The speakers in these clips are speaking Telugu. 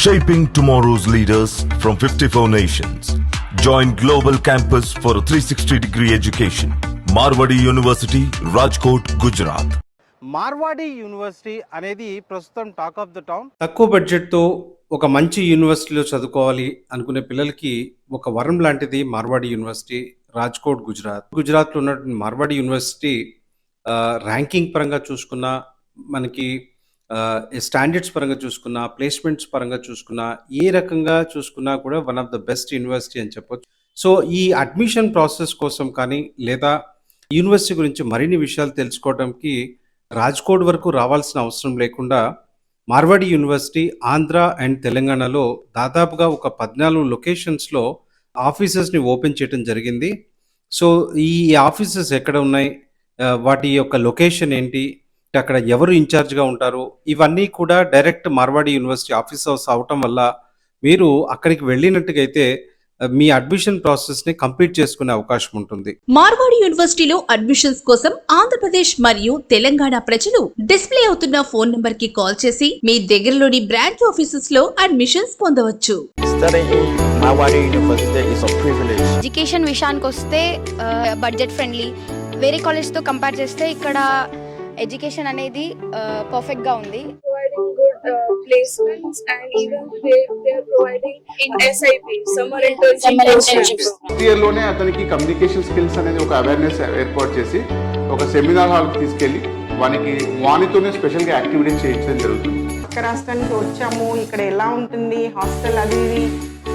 Shaping tomorrow's leaders from 54 nations. Join Global Campus for a 360-degree education. Marwadi University, Rajkot, Gujarat. Marwadi university అనేది ప్రస్తుతం టాక్ ఆఫ్ ద టౌన్. తక్కువ బడ్జెట్తో ఒక మంచి యూనివర్సిటీలో చదువుకోవాలి అనుకునే పిల్లలకి ఒక వరం లాంటిది మార్వాడి యూనివర్సిటీ, రాజ్కోట్, గుజరాత్. గుజరాత్లో ఉన్నటువంటి మార్వాడి యూనివర్సిటీ ర్యాంకింగ్ పరంగా చూసుకున్నా, మనకి స్టాండర్డ్స్ పరంగా చూసుకున్నా, ప్లేస్మెంట్స్ పరంగా చూసుకున్నా, ఏ రకంగా చూసుకున్నా కూడా one of the best university అని చెప్పొచ్చు. సో ఈ అడ్మిషన్ ప్రాసెస్ కోసం కానీ, లేదా యూనివర్సిటీ గురించి మరిన్ని విషయాలు తెలుసుకోవడానికి రాజ్కోట్ వరకు రావాల్సిన అవసరం లేకుండా మార్వాడి యూనివర్సిటీ ఆంధ్ర అండ్ తెలంగాణలో దాదాపుగా ఒక 14 లొకేషన్స్లో ఆఫీసెస్ని ఓపెన్ చేయడం జరిగింది. సో ఈ ఆఫీసెస్ ఎక్కడ ఉన్నాయి, వాటి యొక్క లొకేషన్ ఏంటి, అక్కడ ఎవరు ఇన్ఛార్జ్గా ఉంటారు, ఇవన్నీ కూడా డైరెక్ట్ మార్వాడి యూనివర్సిటీ ఆఫీసర్స్ అవటం వల్ల మీరు అక్కడికి వెళ్ళినట్టుగైతే మీ అడ్మిషన్ ప్రాసెస్ ని కంప్లీట్ చేసుకునే అవకాశం ఉంటుంది. మార్వాడి యూనివర్సిటీలో అడ్మిషన్స్ కోసం ఆంధ్రప్రదేశ్ మరియు తెలంగాణ ప్రజలు డిస్ప్లే అవుతున్న ఫోన్ నంబర్ కి కాల్ చేసి మీ దగ్గరలోని బ్రాంచ్ ఆఫీసెస్ లో అడ్మిషన్స్ పొందవచ్చు. ఎడ్యుకేషన్ విషయానికి వస్తే బడ్జెట్ ఫ్రెండ్లీ, వేరే కాలేజ్ తో కంపేర్ చేస్తే ఇక్కడ ఎడ్యుకేషన్ అనేది పర్ఫెక్ట్ గా ఉంది. Placements and even they are providing in SIP summer internships. Year లోనే అతనికి కమ్యూనికేషన్ స్కిల్స్ అనేది ఒక అవేర్నెస్ ఏర్పాటు చేసి ఒక సెమినార్ హాల్ కి తీసుకెళ్లి వానితోనే స్పెషల్ గా యాక్టివిటీస్ చేయించడం జరుగుతుంది. పక్క రాష్ట్రానికి వచ్చాము, ఇక్కడ ఎలా ఉంటుంది హాస్టల్ అది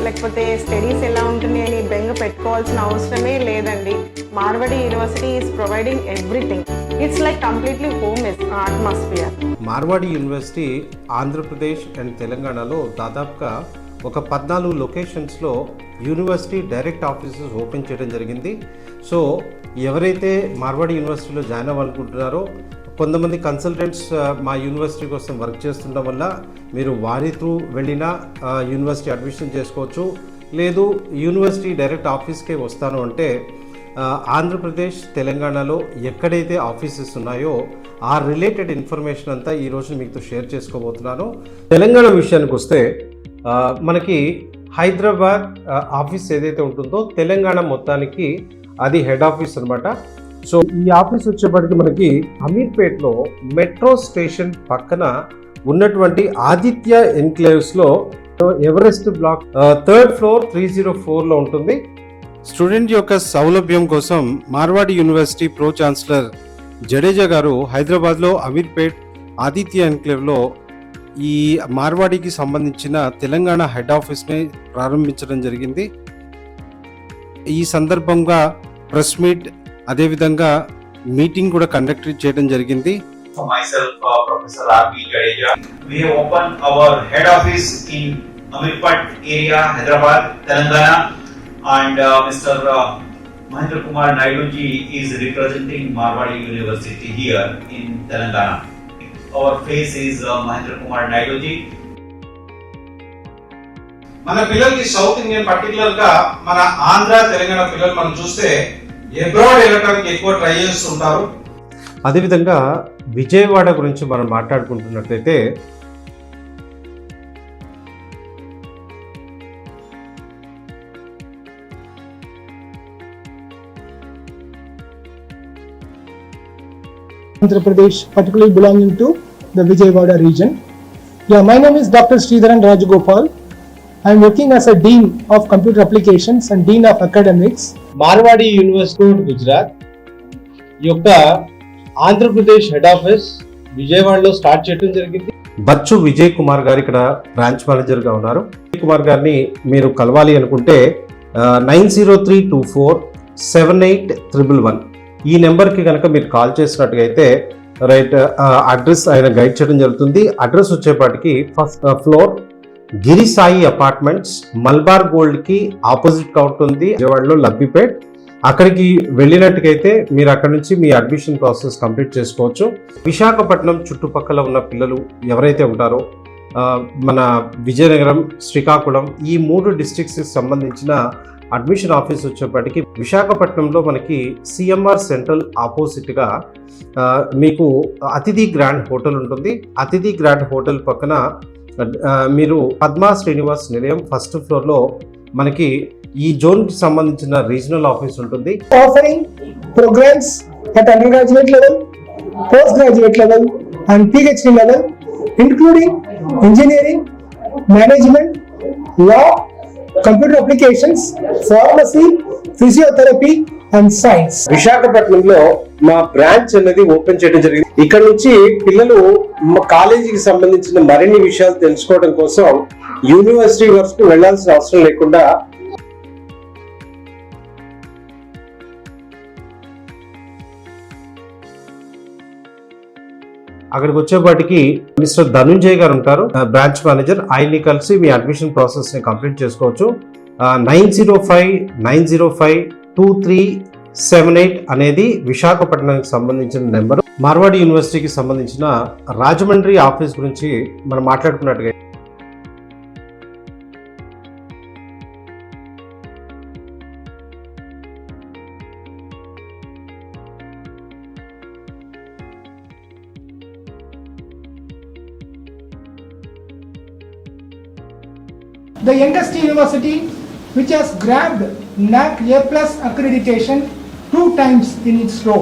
లేకపోతే స్టడీస్ ఎలా ఉంటుంది అని బెంగ పెట్టుకోవాల్సిన అవసరమే లేదండి. Marwadi university is providing everything. It's like completely home atmosphere. Marwadi university Andhra Pradesh and తెలంగాణలో దాదాపుగా ఒక 14 లొకేషన్స్లో యూనివర్సిటీ డైరెక్ట్ ఆఫీసెస్ ఓపెన్ చేయడం జరిగింది. సో ఎవరైతే మార్వాడి యూనివర్సిటీలో జాయిన్ అవ్వాలనుకుంటున్నారో, కొంతమంది కన్సల్టెంట్స్ మా యూనివర్సిటీ కోసం వర్క్ చేస్తుండడం వల్ల మీరు వారి త్రూ వెళ్ళినా యూనివర్సిటీ అడ్మిషన్ చేసుకోవచ్చు. లేదు యూనివర్సిటీ డైరెక్ట్ ఆఫీస్కే వస్తాను అంటే ఆంధ్రప్రదేశ్, తెలంగాణలో ఎక్కడైతే ఆఫీసెస్ ఉన్నాయో ఆ రిలేటెడ్ ఇన్ఫర్మేషన్ అంతా ఈరోజు మీతో షేర్ చేసుకోబోతున్నాను. తెలంగాణ విషయానికి వస్తే మనకి హైదరాబాద్ ఆఫీస్ ఏదైతే ఉంటుందో తెలంగాణ మొత్తానికి అది హెడ్ ఆఫీస్ అనమాట. సో ఈ ఆఫీస్ వచ్చేప్పటికి మనకి అమీర్పేట్లో మెట్రో స్టేషన్ పక్కన ఉన్నటువంటి ఆదిత్య ఎన్క్లేవ్స్లో ఎవరెస్ట్ బ్లాక్ 3rd ఫ్లోర్ 304లో ఉంటుంది. స్టూడెంట్ యొక్క సౌలభ్యం కోసం Marwadi university pro chancellor Jadeja గారు హైదరాబాద్లో అమీర్పేట్ ఆదిత్య ఎన్క్లేవ్లో ఈ మార్వాడికి సంబంధించిన తెలంగాణ హెడ్ ఆఫీస్ని ప్రారంభించడం జరిగింది. ఈ సందర్భంగా ప్రెస్ మీట్, అదేవిధంగా మీటింగ్ కూడా కండక్ట్ చేయడం జరిగింది. For myself, Professor R.B. Jadeja, we have opened our head office in Amirpat area, Hyderabad, Telangana, and Mr. Mahendra Kumar Naidu ji is representing Marwadi University here in Telangana. Our face is Mahendra Kumar Naidu ji. మన పిల్లలకి సౌత్ ఇండియన్ పర్టికులర్ గా మన ఆంధ్ర తెలంగాణ పిల్లలు మనం చూస్తే అబ్రాడ్ వెళ్ళడానికి ఎక్కువ ట్రై చేస్తుంటారు. అదేవిధంగా విజయవాడ గురించి మనం మాట్లాడుకుంటున్నట్లయితే Andhra Pradesh, particularly belonging to the Vijayawada region. Yeah, my name is Dr. Sridharan Rajagopal. I am working as a Dean of Computer Applications and Dean of Academics. Marwadi university Gujarat యొక్క ఆంధ్రప్రదేశ్ హెడ్ ఆఫీస్ విజయవాడలో స్టార్ట్ చేయడం జరిగింది. బచ్చు విజయ్ కుమార్ గారు ఇక్కడ బ్రాంచ్ మేనేజర్గా ఉన్నారు. విజయ్ కుమార్ గారిని మీరు కలవాలి అనుకుంటే 9032478111 ఈ నెంబర్కి కనుక మీరు కాల్ చేసినట్టుగైతే రైట్ అడ్రస్ ఆయన గైడ్ చేయడం జరుగుతుంది. అడ్రస్ వచ్చేపాటికి 1st ఫ్లోర్ గిరిసాయి అపార్ట్మెంట్స్, మల్బార్ గోల్డ్కి ఆపోజిట్గా ఉంటుంది, విజయవాడలో లబ్బిపేట్. అక్కడికి వెళ్ళినట్టుకైతే మీరు అక్కడి నుంచి మీ అడ్మిషన్ ప్రాసెస్ కంప్లీట్ చేసుకోవచ్చు. విశాఖపట్నం చుట్టుపక్కల ఉన్న పిల్లలు ఎవరైతే ఉంటారో, మన విజయనగరం, శ్రీకాకుళం ఈ 3 డిస్ట్రిక్ట్స్కి సంబంధించిన అడ్మిషన్ ఆఫీస్ వచ్చేప్పటికి విశాఖపట్నంలో మనకి సిఎంఆర్ సెంట్రల్ ఆపోజిట్గా మీకు అతిథి గ్రాండ్ హోటల్ ఉంటుంది. అతిథి గ్రాండ్ హోటల్ పక్కన మీరు పద్మా శ్రీనివాస్ నిలయం ఫస్ట్ ఫ్లోర్లో మనకి ఈ జోన్కి సంబంధించిన రీజనల్ ఆఫీస్ ఉంటుంది. Offering programs at undergraduate level, postgraduate level and PhD level, including engineering, management, law, computer applications, pharmacy, physiotherapy and science. విశాఖపట్నంలో మా బ్రాంచ్ అనేది ఓపెన్ చేయడం జరిగింది. ఇక్కడ నుంచి పిల్లలు మా కాలేజీకి సంబంధించిన మరిన్ని విషయాలు తెలుసుకోవడం కోసం యూనివర్సిటీ వరకు వెళ్లాల్సిన అవసరం లేకుండా అక్కడికి వచ్చేపాటికి మిస్టర్ ధనుంజయ్ గారు ఉంటారు, బ్రాంచ్ మేనేజర్. ఆయన్ని కలిసి మీ అడ్మిషన్ ప్రాసెస్ ని కంప్లీట్ చేసుకోవచ్చు. 9059052378 అనేది విశాఖపట్నానికి సంబంధించిన నెంబర్. మార్వాడి యూనివర్సిటీకి సంబంధించిన రాజమండ్రి ఆఫీస్ గురించి మనం మాట్లాడుకున్నట్టుగా The youngest university which has grabbed NAC A+ accreditation 2 times in its row.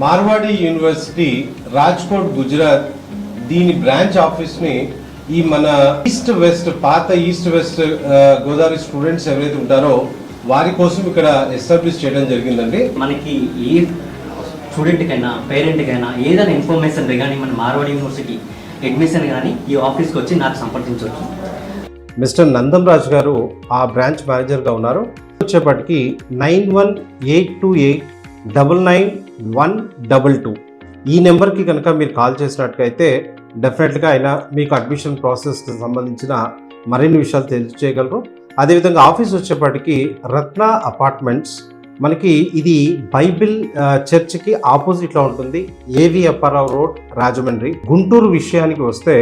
Marwadi university Rajkot Gujarat దీని బ్రాంచ్ ఆఫీస్ని ఈ మన ఈస్ట్ వెస్ట్ పాత ఈస్ట్ వెస్ట్ గోదావరి స్టూడెంట్స్ ఎవరైతే ఉంటారో వారి కోసం ఇక్కడ ఎస్టాబ్లిష్ చేయడం జరిగిందండి. మనకి ఏ స్టూడెంట్కైనా పేరెంట్కైనా ఏదైనా ఇన్ఫర్మేషన్ కానీ మన మార్వాడి యూనివర్సిటీ అడ్మిషన్ కానీ ఈ ఆఫీస్కి వచ్చి నాకు సంప్రదించవచ్చు. మిస్టర్ నందం రాజ్ గారు ఆ బ్రాంచ్ మేనేజర్గా ఉన్నారు. వచ్చేపటికి 9182899122 ఈ నెంబర్కి కనుక మీరు కాల్ చేసినట్టుకైతే డెఫినెట్గా ఆయన మీకు అడ్మిషన్ ప్రాసెస్కి సంబంధించిన మరిన్ని విషయాలు తెలియజేయగలరు. అదేవిధంగా ఆఫీస్ వచ్చేపటికి రత్న అపార్ట్మెంట్స్, మనకి ఇది బైబిల్ చర్చ్కి ఆపోజిట్లో ఉంటుంది, ఏవి అప్పారావు రోడ్, రాజమండ్రి. గుంటూరు విషయానికి వస్తే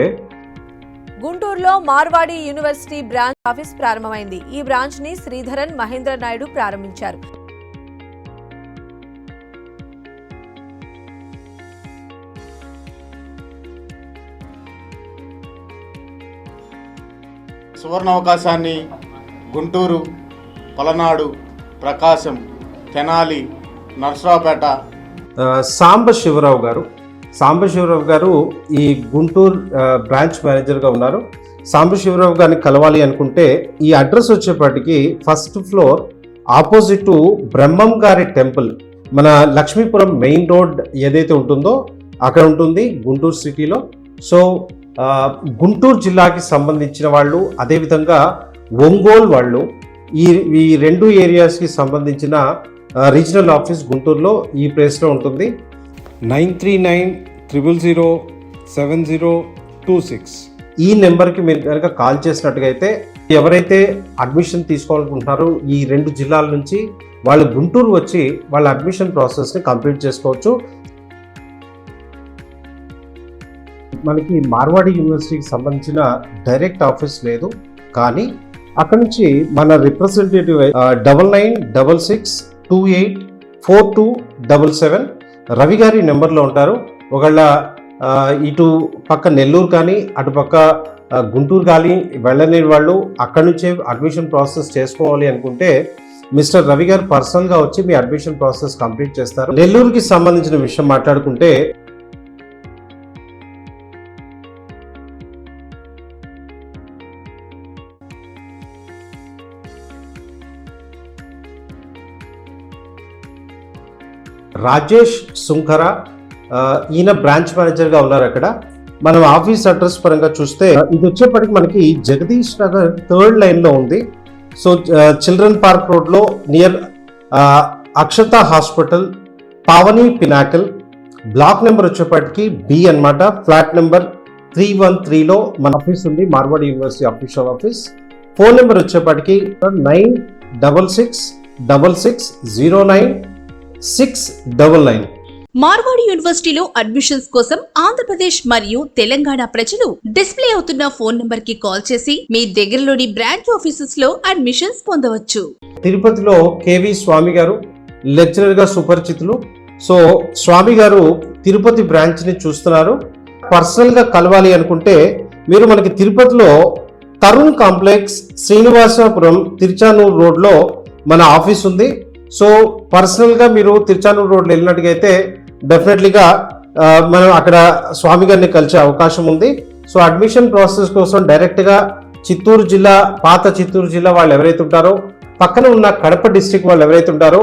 గుంటూరులో మార్వాడి యూనివర్సిటీ బ్రాంచ్ ఆఫీస్ ప్రారంభమైంది. ఈ బ్రాంచ్ ని శ్రీధరన్ మహేంద్ర నాయుడు ప్రారంభించారు. సువర్ణ అవకాశాన్ని గుంటూరు, పలనాడు, ప్రకాశం, తెనాలి, నర్సరావుపేట సాంబశివరావు గారు ఈ గుంటూరు బ్రాంచ్ మేనేజర్గా ఉన్నారు. సాంబశివరావు గారిని కలవాలి అనుకుంటే ఈ అడ్రస్ వచ్చేప్పటికి ఫస్ట్ ఫ్లోర్ ఆపోజిట్ బ్రహ్మం గారి టెంపుల్, మన లక్ష్మీపురం మెయిన్ రోడ్ ఏదైతే ఉంటుందో అక్కడ ఉంటుంది గుంటూరు సిటీలో. సో గుంటూరు జిల్లాకి సంబంధించిన వాళ్ళు, అదేవిధంగా ఒంగోలు వాళ్ళు, ఈ రెండు ఏరియాస్కి సంబంధించిన రీజనల్ ఆఫీస్ గుంటూరులో ఈ ప్లేస్లో ఉంటుంది. 9390070026 ఈ నెంబర్కి మీరు కనుక కాల్ చేసినట్టుగా అయితే ఎవరైతే అడ్మిషన్ తీసుకోవాలనుకుంటున్నారో ఈ రెండు జిల్లాల నుంచి వాళ్ళు గుంటూరు వచ్చి వాళ్ళ అడ్మిషన్ ప్రాసెస్ని కంప్లీట్ చేసుకోవచ్చు. మనకి మార్వాడి యూనివర్సిటీకి సంబంధించిన డైరెక్ట్ ఆఫీస్ లేదు, కానీ అక్కడ నుంచి మన రిప్రజెంటేటివ్ 9966284277 రవి గారి నెంబర్లో ఉంటారు. ఒకళ్ళ ఇటు పక్క నెల్లూరు కానీ అటు పక్క గుంటూరు కానీ వెళ్ళలేని వాళ్ళు అక్కడి నుంచే అడ్మిషన్ ప్రాసెస్ చేసుకోవాలి అనుకుంటే మిస్టర్ రవి గారు పర్సనల్గా వచ్చి మీ అడ్మిషన్ ప్రాసెస్ కంప్లీట్ చేస్తారు. నెల్లూరుకి సంబంధించిన విషయం మాట్లాడుకుంటే రాజేష్ సుంకర, ఈయన బ్రాంచ్ మేనేజర్గా ఉన్నారు అక్కడ. మనం ఆఫీస్ అడ్రస్ పరంగా చూస్తే ఇది వచ్చేప్పటికి మనకి జగదీష్ నగర్ 3rd లైన్లో ఉంది. సో చిల్డ్రన్ పార్క్ రోడ్లో near Akshata hospital, Pavani pinnacle. Block number వచ్చేప్పటికి B అన్నమాట. ఫ్లాట్ నెంబర్ 313లో మన ఆఫీస్ ఉంది, Marwadi university official office. Phone number వచ్చేప్పటికి 96660969. మార్వాడి యూనివర్సిటీలో అడ్మిషన్స్ కోసం ఆంధ్రప్రదేశ్ మరియు తెలంగాణ ప్రజలు డిస్ప్లే అవుతున్న ఫోన్ నంబర్ కి కాల్ చేసి మీ దగ్గరలోని బ్రాంచ్ ఆఫీసెస్ లో అడ్మిషన్స్ పొందవచ్చు. తిరుపతిలో కేవి స్వామి గారు లెక్చరర్ గా సుపరిచితులు. సో స్వామి గారు తిరుపతి బ్రాంచ్ ని చూస్తున్నారు. పర్సనల్ గా కలవాలి అనుకుంటే మీరు మనకి తిరుపతిలో తరుణ్ కాంప్లెక్స్ శ్రీనివాసపురం తిరుచానూరు రోడ్లో మన ఆఫీస్ ఉంది. సో పర్సనల్గా మీరు తిరుచానూరు రోడ్లో వెళ్ళినట్టుగైతే డెఫినెట్లీగా మనం అక్కడ స్వామి గారిని కలిసే అవకాశం ఉంది. సో అడ్మిషన్ ప్రాసెస్ కోసం డైరెక్ట్గా చిత్తూరు జిల్లా, పాత చిత్తూరు జిల్లా వాళ్ళు ఎవరైతే ఉంటారో, పక్కన ఉన్న కడప డిస్ట్రిక్ట్ వాళ్ళు ఎవరైతే ఉంటారో,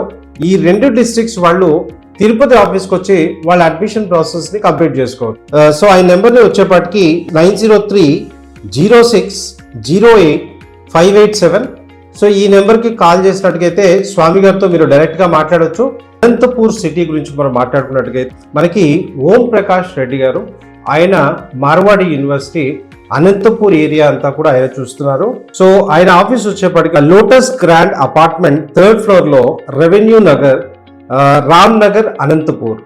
ఈ 2 డిస్ట్రిక్ట్స్ వాళ్ళు తిరుపతి ఆఫీస్కి వచ్చి వాళ్ళ అడ్మిషన్ ప్రాసెస్ని కంప్లీట్ చేసుకోవచ్చు. సో ఆ నెంబర్ని వచ్చేపాటికి 903006085887. సో ఈ నెంబర్కి కాల్ చేసినట్టుగైతే స్వామి గారితో మీరు డైరెక్ట్గా మాట్లాడవచ్చు. అనంతపూర్ సిటీ గురించి మనం మాట్లాడుకున్నట్టుగైతే మనకి ఓం ప్రకాష్ రెడ్డి గారు, ఆయన మార్వాడి యూనివర్సిటీ అనంతపూర్ ఏరియా అంతా కూడా ఆయన చూస్తున్నారు. సో ఆయన ఆఫీస్ వచ్చేప్పటికి lotus grand apartment 3rd floor లో రెవెన్యూ నగర్, రామ్ నగర్, అనంతపూర్.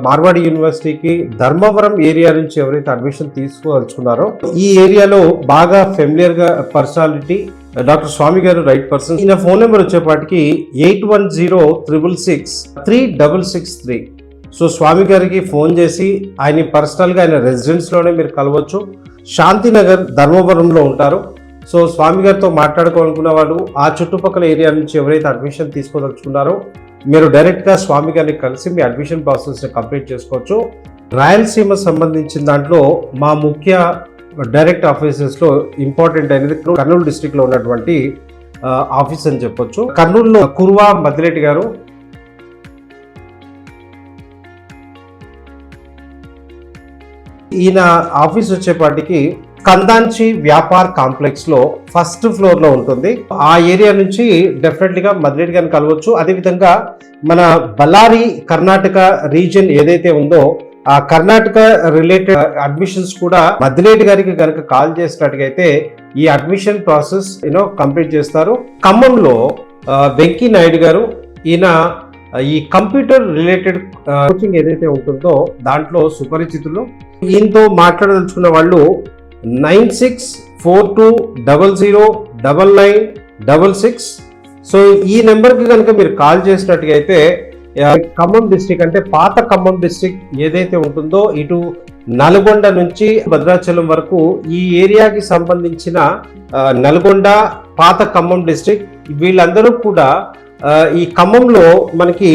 మార్వాడి యూనివర్సిటీకి ధర్మవరం ఏరియా నుంచి ఎవరైతే అడ్మిషన్ తీసుకోదలుచుకున్నారో ఈ ఏరియాలో బాగా ఫెమిలియర్ గా పర్సనాలిటీ డాక్టర్ స్వామి గారు రైట్ పర్సన్. ఈయన ఫోన్ నెంబర్ వచ్చేపాటికి 8106663663. సో స్వామి గారికి ఫోన్ చేసి ఆయన పర్సనల్గా ఆయన రెసిడెన్స్లోనే మీరు కలవచ్చు. శాంతినగర్ ధర్మవరంలో ఉంటారు. సో స్వామి గారితో మాట్లాడుకోవాలనుకున్న వాళ్ళు ఆ చుట్టుపక్కల ఏరియా నుంచి ఎవరైతే అడ్మిషన్ తీసుకోదలుచుకున్నారో మీరు డైరెక్ట్గా స్వామి గారిని కలిసి మీ అడ్మిషన్ ప్రాసెస్ని కంప్లీట్ చేసుకోవచ్చు. రాయలసీమ సంబంధించిన దాంట్లో మా ముఖ్య డైరెక్ట్ ఆఫీసెస్లో ఇంపార్టెంట్ అనేది కర్నూలు డిస్ట్రిక్ట్లో ఉన్నటువంటి ఆఫీస్ అని చెప్పొచ్చు. కర్నూలులో కుర్వా మద్దిరెడ్డి గారు, ఈయన ఆఫీస్ వచ్చేపాటికి కందాంచి వ్యాపార్ కాంప్లెక్స్ లో 1st ఫ్లోర్ లో ఉంటుంది. ఆ ఏరియా నుంచి డెఫినెట్లీగా మద్దిరెడ్డి గారిని కలవచ్చు. అదేవిధంగా మన బళ్ళారి కర్ణాటక రీజియన్ ఏదైతే ఉందో ఆ కర్ణాటక రిలేటెడ్ అడ్మిషన్స్ కూడా మద్దిరెడ్డి గారికి కనుక కాల్ చేసినట్టుగైతే ఈ అడ్మిషన్ ప్రాసెస్ కంప్లీట్ చేస్తారు. ఖమ్మంలో వెంకీ నాయుడు గారు, ఈయన ఈ కంప్యూటర్ రిలేటెడ్ కోచింగ్ ఏదైతే ఉంటుందో దాంట్లో సుపరిచితులు. ఈయనతో మాట్లాడదలుచుకున్న వాళ్ళు 9642009966. సో ఈ నెంబర్కి కనుక మీరు కాల్ చేసినట్టుగా అయితే ఖమ్మం డిస్ట్రిక్ట్ అంటే పాత ఖమ్మం డిస్ట్రిక్ట్ ఏదైతే ఉంటుందో ఇటు నల్గొండ నుంచి భద్రాచలం వరకు ఈ ఏరియాకి సంబంధించిన నల్గొండ, పాత ఖమ్మం డిస్ట్రిక్ట్ వీళ్ళందరూ కూడా ఈ ఖమ్మంలో మనకి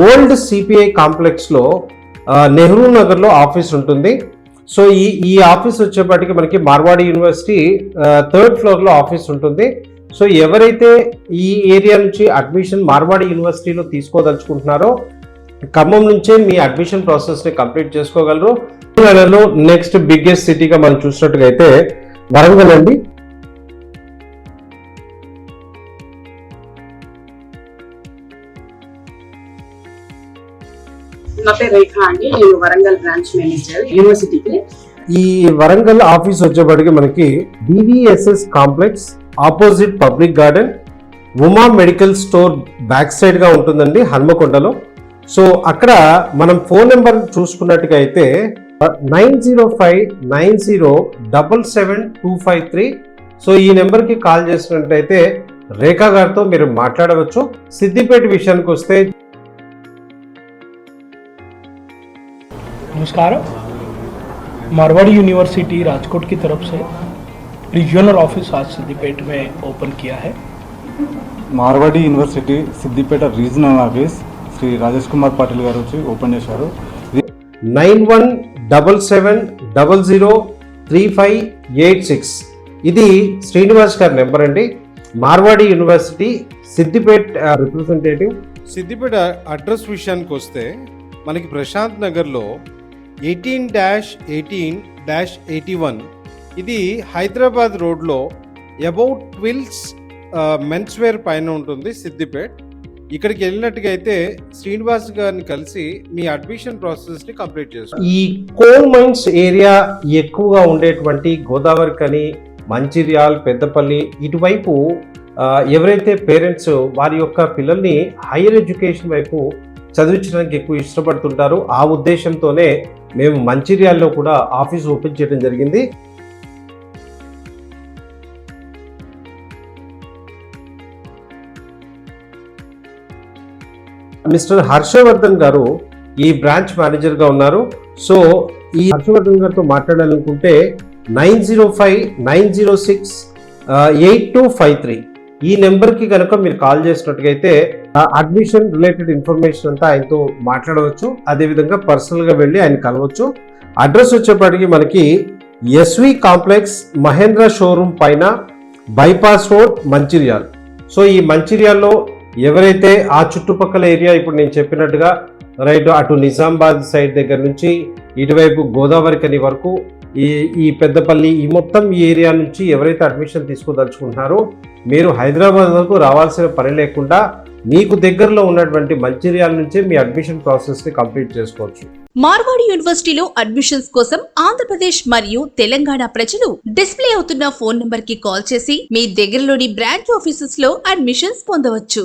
ఓల్డ్ సిపిఐ కాంప్లెక్స్లో నెహ్రూ నగర్లో ఆఫీస్ ఉంటుంది. సో ఈ ఆఫీస్ వచ్చేప్పటికి మనకి మార్వాడి యూనివర్సిటీ 3rd ఫ్లోర్లో ఆఫీస్ ఉంటుంది. సో ఎవరైతే ఈ ఏరియా నుంచి అడ్మిషన్ మార్వాడి యూనివర్సిటీలో తీసుకోదలుచుకుంటున్నారో ఖమ్మం నుంచే మీ అడ్మిషన్ ప్రాసెస్ని కంప్లీట్ చేసుకోగలరు. తెలంగాణలో నెక్స్ట్ బిగ్గెస్ట్ సిటీగా మనం చూసినట్టుగా అయితే వరంగల్ అండి. నా పేరు రేఖ అండి, నేను వరంగల్ బ్రాంచ్ మేనేజర్ యూనివర్సిటీకి. ఈ వరంగల్ ఆఫీస్ వచ్చేప్పటికి మనకి DVSS complex opposite public garden, Uma medical store back side గా ఉంటుందండి హన్మకొండలో. సో అక్కడ మనం ఫోన్ నెంబర్ చూసుకున్నట్టుగా అయితే 9059077253. సో ఈ నెంబర్కి కాల్ చేసినట్టయితే రేఖా గారితో మీరు మాట్లాడవచ్చు. సిద్దిపేట విషయానికి వస్తే नमस्कार, मारवाड़ी यूनिवर्सिटी राजकोट की तरफ से रीजनल ऑफिस आज सिद्दीपेट में ओपन किया है. Marwadi university Siddipet regional office Shri Rajesh Kumar Patil గారు వచ్చి ఓపెన్ చేశారు. 9177003586. ఇది శ్రీనివాస్ గారి నెంబర్ అండి. Marwadi university Siddipet representative. Siddipet address విషయానికి వస్తే మనకి ప్రశాంత్ నగర్లో 18-18-81 ఇది హైదరాబాద్ రోడ్లో అబౌట్ ట్విల్స్ మెన్స్ వేర్ పైన ఉంటుంది సిద్దిపేట్. ఇక్కడికి వెళ్ళినట్టుగా అయితే శ్రీనివాస్ గారిని కలిసి మీ అడ్మిషన్ ప్రాసెస్ని కంప్లీట్ చేస్తారు. ఈ కోల్ మైన్స్ ఏరియా ఎక్కువగా ఉండేటువంటి గోదావరి కని, మంచిర్యాల్, పెద్దపల్లి ఇటువైపు ఎవరైతే పేరెంట్స్ వారి యొక్క పిల్లల్ని హైయర్ ఎడ్యుకేషన్ వైపు చదివించడానికి ఎక్కువ ఇష్టపడుతుంటారు, ఆ ఉద్దేశంతోనే మేము మంచిర్యాల్లో కూడా ఆఫీస్ ఓపెన్ చేయడం జరిగింది. మిస్టర్ హర్షవర్ధన్ గారు ఈ బ్రాంచ్ మేనేజర్గా ఉన్నారు. సో ఈ హర్షవర్ధన్ గారితో మాట్లాడాలనుకుంటే 9059068253 ఈ నెంబర్కి కనుక మీరు కాల్ చేసినట్టుగైతే అడ్మిషన్ రిలేటెడ్ ఇన్ఫర్మేషన్ అంతా ఆయనతో మాట్లాడవచ్చు. అదేవిధంగా పర్సనల్గా వెళ్ళి ఆయన కలవచ్చు. అడ్రస్ వచ్చేప్పటికి మనకి ఎస్వి కాంప్లెక్స్ మహేంద్ర షోరూమ్ పైన బైపాస్ రోడ్ మంచిర్యాల్. సో ఈ మంచిర్యాల్లో ఎవరైతే ఆ చుట్టుపక్కల ఏరియా ఇప్పుడు నేను చెప్పినట్టుగా రైట్ అటు నిజామాబాద్ సైడ్ దగ్గర నుంచి ఇటువైపు గోదావరి కని వరకు ఈ పెద్దపల్లి ఈ మొత్తం ఈ ఏరియా నుంచి ఎవరైతే అడ్మిషన్ తీసుకోదలుచుకుంటున్నారో మీరు హైదరాబాద్ వరకు రావాల్సిన పని లేకుండా మీకు దగ్గరలో ఉన్నటువంటి మంచిర్యాల నుంచే మీ అడ్మిషన్ ప్రాసెస్ ని కంప్లీట్ చేసుకోవచ్చు. మార్వాడి యూనివర్సిటీలో అడ్మిషన్స్ కోసం ఆంధ్రప్రదేశ్ మరియు తెలంగాణ ప్రజలు డిస్ప్లే అవుతున్న ఫోన్ నంబర్ కి కాల్ చేసి మీ దగ్గరలోని బ్రాంచ్ ఆఫీసెస్ లో అడ్మిషన్స్ పొందవచ్చు.